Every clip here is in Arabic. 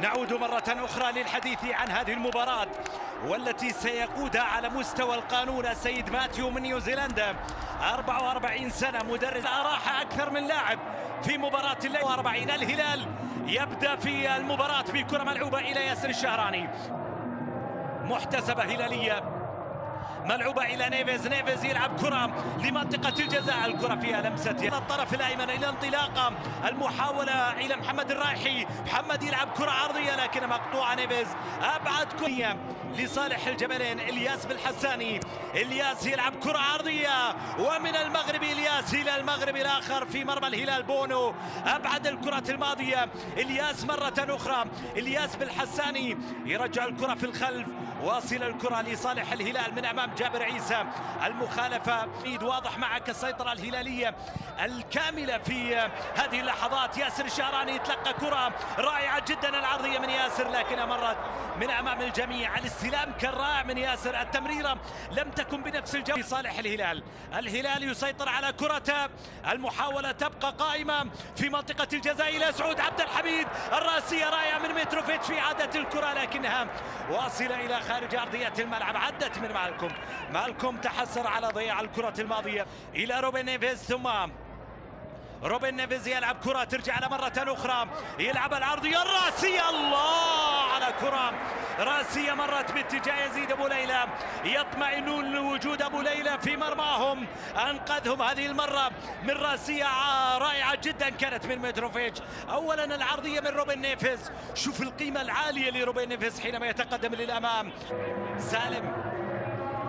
نعود مرة أخرى للحديث عن هذه المباراة والتي سيقودها على مستوى القانون السيد ماتيو من نيوزيلندا. 44 سنة مدرب، أراح أكثر من لاعب في مباراة الليل. 40 الهلال يبدأ في المباراة بكرة ملعوبة إلى ياسر الشهراني، محتسبة هلالية ملعوبة إلى نيفيز يلعب كرة لمنطقة الجزاء، الكرة فيها لمسة الطرف الأيمن إلى انطلاقة، المحاولة إلى محمد الرايحي، محمد يلعب كرة عرضية لكن مقطوعة. نيفيز أبعد كرة لصالح الجبلين، إلياس بالحساني، إلياس يلعب كرة عرضية ومن المغرب إلياس إلى المغرب الآخر في مرمى الهلال. بونو أبعد الكرة الماضية، إلياس مرة أخرى، إلياس بالحساني يرجع الكرة في الخلف، واصل الكرة لصالح الهلال من أمام جابر عيسى. المخالفة واضح معك، السيطرة الهلالية الكاملة في هذه اللحظات. ياسر الشهراني يتلقى كرة رائعة جدا، العرضية من ياسر لكنها مرت من أمام الجميع. الاستلام كان رائع من ياسر، التمريرة لم تكن بنفس الجو لصالح الهلال. الهلال يسيطر على كرته، المحاولة تبقى قائمة في منطقة الجزاء إلى سعود عبد الحميد، الرأسية رائعة من متروفيتش في عادة الكرة لكنها واصلة إلى خارج أرضية الملعب. عدت من مالكم تحسر على ضياع الكرة الماضية إلى روبن نيفيز، ثم روبن نيفيز يلعب كرة ترجع على مرة أخرى، يلعب العرضية الرأسية، الله على كرة رأسية مرت باتجاه يزيد أبو ليلى. يطمئنون لوجود أبو ليلى في مرماهم، أنقذهم هذه المرة من رأسية رائعة جدا كانت من متروفيتش. أولا العرضية من روبن نيفيز، شوف القيمة العالية لروبن نيفيز حينما يتقدم للأمام.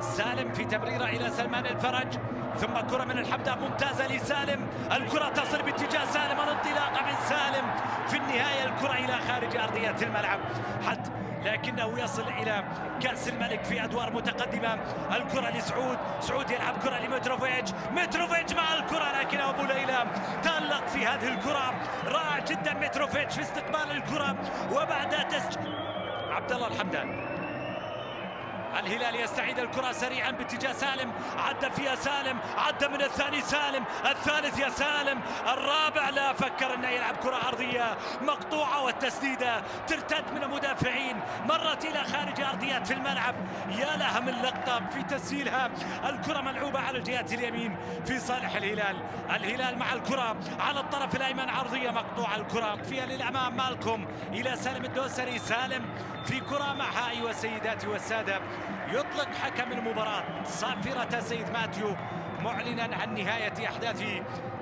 سالم في تمريرة إلى سلمان الفرج، ثم كرة من الحمدان ممتازة لسالم، الكرة تصل باتجاه سالم، الانطلاقة من سالم، في النهاية الكرة إلى خارج أرضية الملعب لكنه يصل إلى كأس الملك في أدوار متقدمة. الكرة سعود يلعب كرة متروفيتش مع الكرة لكنه أبو ليلى تألق في هذه الكرة، رائع جدا متروفيتش في استقبال الكرة وبعدها عبد الله الحمدان. الهلال يستعيد الكرة سريعا باتجاه سالم، عدى فيها سالم، عدى من الثاني سالم، الثالث يا سالم، الرابع لا، فكر انه يلعب كرة عرضية مقطوعة والتسديدة ترتد من المدافعين، مرت الى خارج ارضيات الملعب. يا لها من لقطة في تسجيلها، الكرة ملعوبة على الجهة اليمين في صالح الهلال مع الكرة على الطرف الايمن، عرضية مقطوعة، الكرة فيها للامام، مالكم الى سالم الدوسري، سالم في كرة معها. ايها السيدات والسادة، يطلق حكم المباراة صافرة سيد ماتيو معلنا عن نهاية أحداث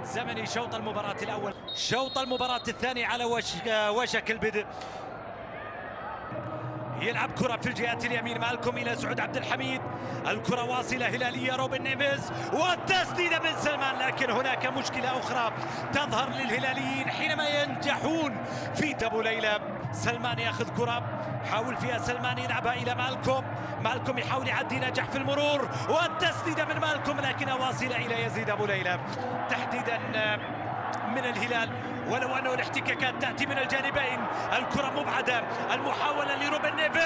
زمن شوط المباراة الأول. شوط المباراة الثاني على وشك البدء. يلعب كرة في الجهة اليمين، مالكم إلى سعود عبد الحميد، الكرة واصلة هلالية، روبن نيفيز والتسديدة من سلمان، لكن هناك مشكلة أخرى تظهر للهلاليين حينما ينجحون في أبو ليلى. سلمان ياخذ كرة، حاول فيها سلمان يلعبها إلى مالكم يحاول يعدي، نجح في المرور والتسديدة من مالكم لكنها واصلة إلى يزيد أبو ليلى تحديدا من الهلال، ولو أنه الاحتكاكات تأتي من الجانبين. الكرة مبعدة، المحاولة لروبن نيفيز،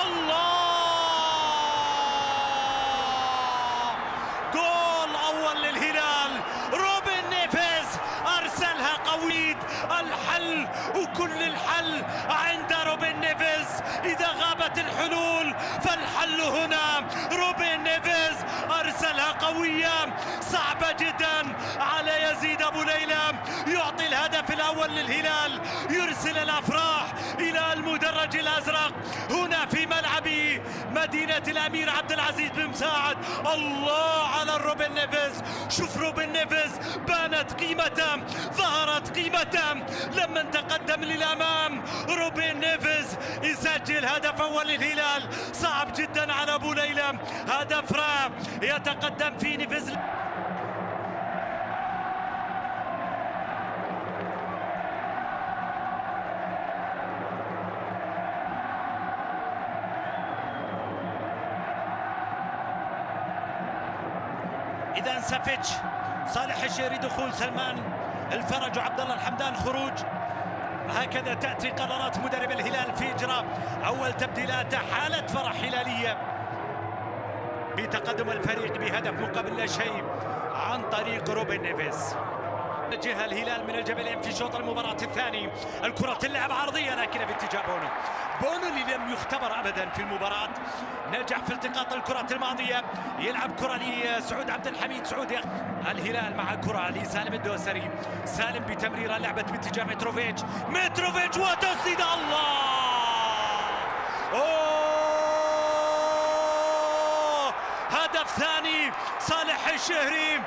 الله، جول أول للهلال، روبن نيفيز أرسلها قويد. الحل وكل الحل عند روبن نيفيز، إذا غابت الحلول فالحل هنا. روبن نيفيز أرسلها قوية صعبة جدا على يزيد أبو ليلى، يعطي الهدف الأول للهلال، يرسل الأفراح إلى المدرج الأزرق هنا في ملعب مدينة الأمير عبد العزيز بن مساعد. الله على روبن نيفيز، شوف روبن نيفيز بانت قيمته، ظهرت قيمته لما تقدم للأمام. روبن نيفيز يسجل هدف أول للهلال، صعب جدا على أبو ليلى، هدف رائع يتقدم فيه نيفيز. إذا سافيتش، صالح الشهري دخول، سلمان الفرج وعبد الله الحمدان خروج. هكذا تأتي قرارات مدرب الهلال في إجراء أول تبديلاته، حالة فرح هلالية بتقدم الفريق بهدف مقابل لا شيء عن طريق روبن نيفيز. جهة الهلال من الجبلين في شوط المباراة الثاني. الكرة تلعب عرضية لكن باتجاه بونو اللي لم يختبر ابدا في المباراة، نجح في التقاط الكرة الماضية. يلعب كرة لسعود عبد الحميد. سعود الهلال مع كرة لسالم الدوسري. سالم بتمريرة لعبت باتجاه متروفيتش وتسديد. الله، هدف ثاني صالح الشهري،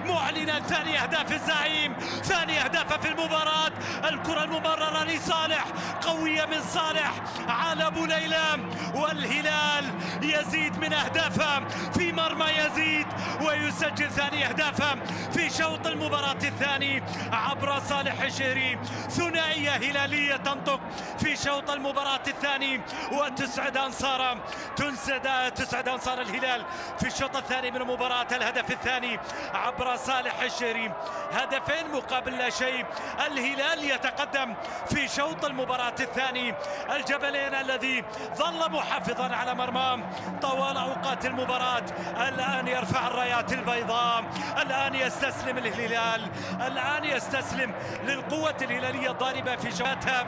معلنا ثاني اهداف الزعيم، ثاني اهدافه في المباراة. الكرة الممررة لصالح، قوية من صالح على بوليلة، والهلال يزيد من اهدافه في مرمى يزيد ويسجل ثاني اهدافه في شوط المباراة الثاني عبر صالح الشهري. ثنائية هلالية تنطق في شوط المباراة الثاني وتسعد انصار الهلال في الشوط الثاني من المباراة. الهدف الثاني عبر صالح الشهري، هدفين مقابل لا شيء. الهلال يتقدم في شوط المباراة الثاني. الجبلين الذي ظل محافظا على مرماه طوال اوقات المباراة الان يرفع الرايات البيضاء، الان يستسلم الهلال، الان يستسلم للقوة الهلالية الضاربة في شوطها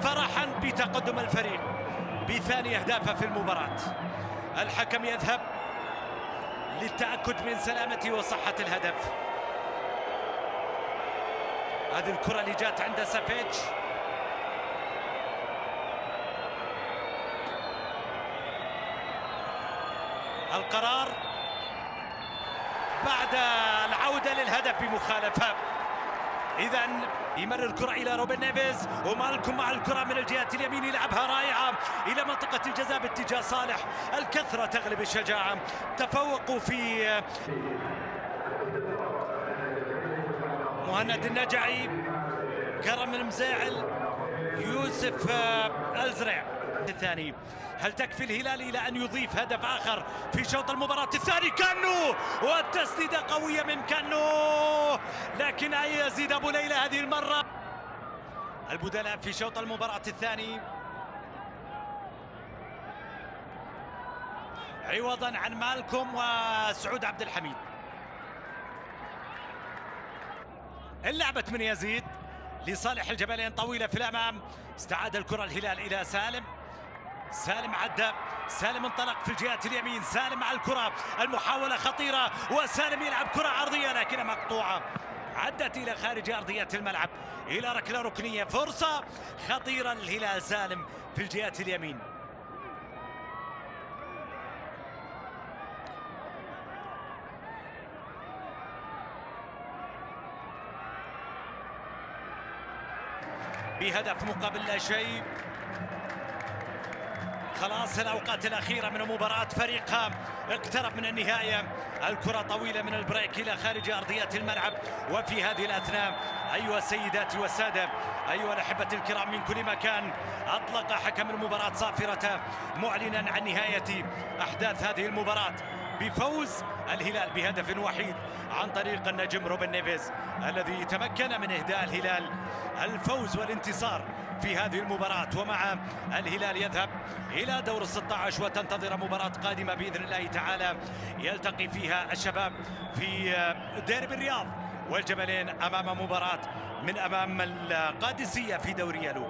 فرحا بتقدم الفريق بثاني اهدافه في المباراة. الحكم يذهب للتأكد من سلامة وصحة الهدف. هذه الكرة اللي جات عند سافيتش، القرار بعد العودة للهدف بمخالفة. إذا يمرر الكرة إلى روبن نيفيز، ومالكم مع الكرة من الجهة اليمين، يلعبها رائعة إلى منطقة الجزاء باتجاه صالح. الكثرة تغلب الشجاعة، تفوقوا في مهند النجعي، كرم المزاعل، يوسف الزرع. الثاني، هل تكفي الهلال إلى أن يضيف هدف آخر في شوط المباراة الثاني؟ كانو، والتسديدة قوية من كانو، لكن يزيد أبو ليلى هذه المرة. البدلاء في شوط المباراة الثاني عوضا عن مالكم وسعود عبد الحميد. اللعبة من يزيد لصالح الجبلين، طويلة في الأمام، استعاد الكرة الهلال إلى سالم. سالم عدى، سالم انطلق في الجهة اليمين، سالم مع الكرة، المحاولة خطيرة، وسالم يلعب كرة عرضية لكنها مقطوعة، عدت إلى خارج أرضية الملعب إلى ركلة ركنية. فرصة خطيرة للهلال، سالم في الجهة اليمين. بهدف مقابل لا شيء. خلاص الأوقات الأخيرة من مباراة فريقها اقترب من النهاية. الكرة طويلة من البريك إلى خارج أرضية الملعب، وفي هذه الأثناء أيها السيدات والسادة، أيها الأحبة الكرام من كل مكان، أطلق حكم المباراة صافرته معلنا عن نهاية أحداث هذه المباراة بفوز الهلال بهدف وحيد عن طريق النجم روبن نيفيز، الذي تمكن من إهداء الهلال الفوز والانتصار في هذه المباراة. ومع الهلال يذهب إلى دور 16 وتنتظر مباراة قادمة بإذن الله تعالى يلتقي فيها الشباب في ديربي الرياض، والجبلين أمام مباراة من أمام القادسية في دوري يلو.